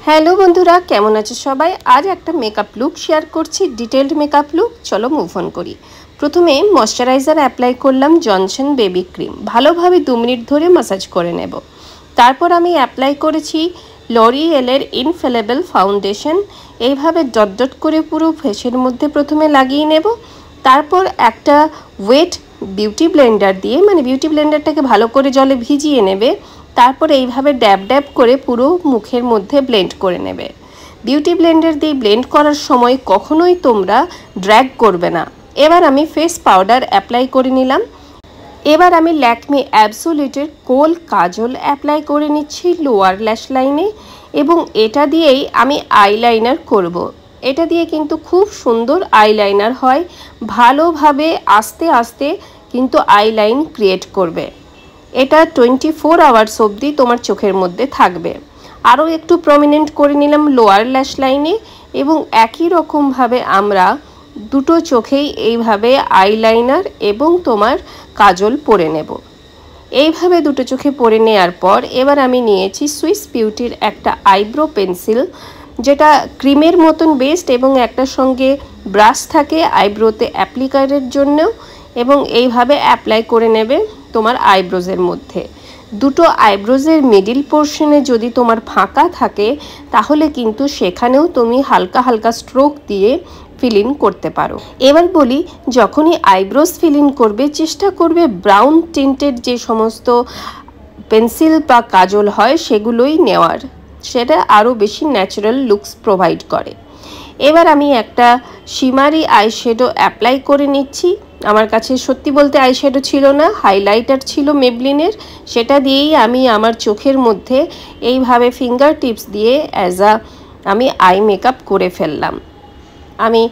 Hello বন্ধুরা, কেমন আছো সবাই? আজ একটা মেকআপ লুক শেয়ার করছি, ডিটেইলড মেকআপ লুক। চলো মুভ অন করি। প্রথমে ময়শ্চারাইজার অ্যাপ্লাই করলাম জনসন বেবি ক্রিম, ভালোভাবে 2 মিনিট ধরে ম্যাসাজ করে নেব। তারপর আমি অ্যাপ্লাই করেছি লরিয়েলের ইনফেলেবল ফাউন্ডেশন। এইভাবে ডট ডট করে পুরো ফেসের মধ্যে প্রথমে লাগিয়ে নেব। তারপর একটা ওয়েট বিউটি ব্লেন্ডার দিয়ে, বিউটি ব্লেন্ডারটাকে ভালো করে জলে ভিজিয়ে নেবে। তারপর এইভাবে ড্যাব ড্যাব করে পুরো মুখের মধ্যে ব্লেন্ড করে নেবে। বিউটি ব্লেন্ডার দিয়ে ব্লেন্ড করার সময় কখনোই তোমরা ড্র্যাগ করবে না। এবার আমি ফেস পাউডার অ্যাপ্লাই করে নিলাম। এবার আমি ল্যাকমি অ্যাবসোলিউটের কোল কাজল অ্যাপ্লাই করে নিচ্ছি লোয়ার ল্যাশ লাইনে, এবং এটা দিয়েই আমি আইলাইনার করব। এটা দিয়ে কিন্তু খুব সুন্দর আইলাইনার হয়, ভালোভাবে আস্তে আস্তে কিন্তু আইলাইন ক্রিয়েট করবে। এটা 24 আওয়ার্স অবধি তোমার চোখের মধ্যে থাকবে। আরও একটু প্রমিনেন্ট করে নিলাম লোয়ার ল্যাশ লাইনে, এবং একই রকমভাবে আমরা দুটো চোখেই এইভাবে আইলাইনার এবং তোমার কাজল পরে নেব। এইভাবে দুটো চোখে পরে নেওয়ার পর এবার আমি নিয়েছি সুইস বিউটির একটা আইব্রো পেন্সিল, যেটা ক্রিমের মতন বেস্ট এবং একটা সঙ্গে ব্রাশ থাকে আইব্রোতে অ্যাপ্লিকারের জন্য, এবং এইভাবে অ্যাপ্লাই করে নেবে তোমার আইব্রোজের মধ্যে। দুটো আইব্রোজের মিডিল পোর্শনে যদি তোমার ফাঁকা থাকে তাহলে কিন্তু সেখানেও তুমি হালকা হালকা স্ট্রোক দিয়ে ফিল ইন করতে পারো। এবার বলি, যখনই আইব্রোজ ফিল ইন করবে চেষ্টা করবে ব্রাউন টিন্টেড যে সমস্ত পেন্সিল বা কাজল হয় সেগুলোই নেওয়ার, সেটা আরও বেশি ন্যাচারাল লুকস প্রোভাইড করে। এবার আমি একটা শিমারি আইশ্যাডো অ্যাপ্লাই করে নিচ্ছি। আমার কাছে সত্যি বলতে আইশ্যাডো ছিল না, হাইলাইটার ছিল মেবলিনের। সেটা দিয়েই আমি আমার চোখের মধ্যে এইভাবে ফিঙ্গার টিপস দিয়ে আমি আই মেকআপ করে ফেললাম। আমি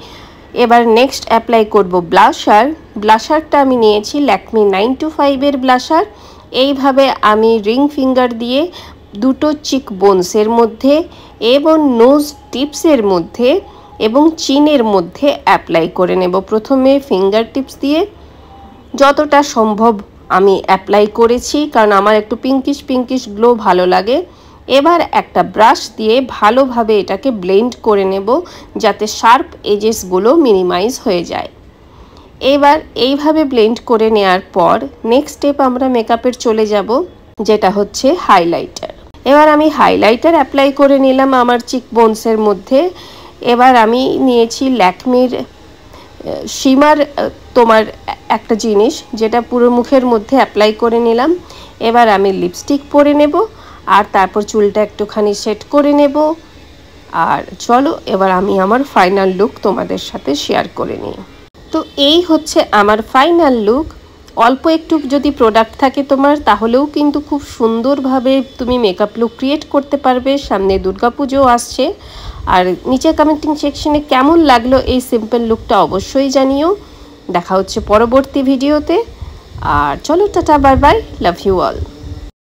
এবার নেক্সট অ্যাপ্লাই করব ব্লাশার। ব্লাশারটা আমি নিয়েছি ল্যাকমি 925-এর ব্লাশার। এইভাবে আমি রিং ফিঙ্গার দিয়ে দুটো চিক বোনসের মধ্যে এবং নোজ টিপসের মধ্যে এবং চিনের মধ্যে অ্যাপ্লাই করে নেব। প্রথমে ফিঙ্গার টিপস দিয়ে যতটা সম্ভব আমি অ্যাপ্লাই করেছি, কারণ আমার একটু পিঙ্কিশ গ্লো ভালো লাগে। এবার একটা ব্রাশ দিয়ে ভালোভাবে এটাকে ব্লেন্ড করে নেব যাতে শার্প এজেসগুলো মিনিমাইজ হয়ে যায়। এবার এইভাবে ব্লেন্ড করে নেওয়ার পর নেক্সট স্টেপ আমরা মেকআপের চলে যাব, যেটা হচ্ছে হাইলাইটার। এবার আমি হাইলাইটার অ্যাপ্লাই করে নিলাম আমার চিক বোনসের মধ্যে। এবার আমি নিয়েছি ল্যাকমির শিমার তোমার একটা জিনিস, যেটা পুরো মুখের মধ্যে অ্যাপ্লাই করে নিলাম। এবার আমি লিপস্টিক পরে নেব আর তারপর চুলটা একটুখানি সেট করে নেব। আর চলো এবার আমি আমার ফাইনাল লুক তোমাদের সাথে শেয়ার করে নিই। তো এই হচ্ছে আমার ফাইনাল লুক। অল্প একটু যদি প্রোডাক্ট থাকে তোমার, তাহলেও কিন্তু খুব সুন্দরভাবে তুমি মেকআপ লুক ক্রিয়েট করতে পারবে। সামনে দুর্গাপুজো আসছে। আর নিচে কমেন্টিং সেকশনে কেমন লাগলো এই সিম্পল লুকটা অবশ্যই জানিও। দেখা হচ্ছে পরবর্তী ভিডিওতে। আর চলো tata, bye bye, love you all.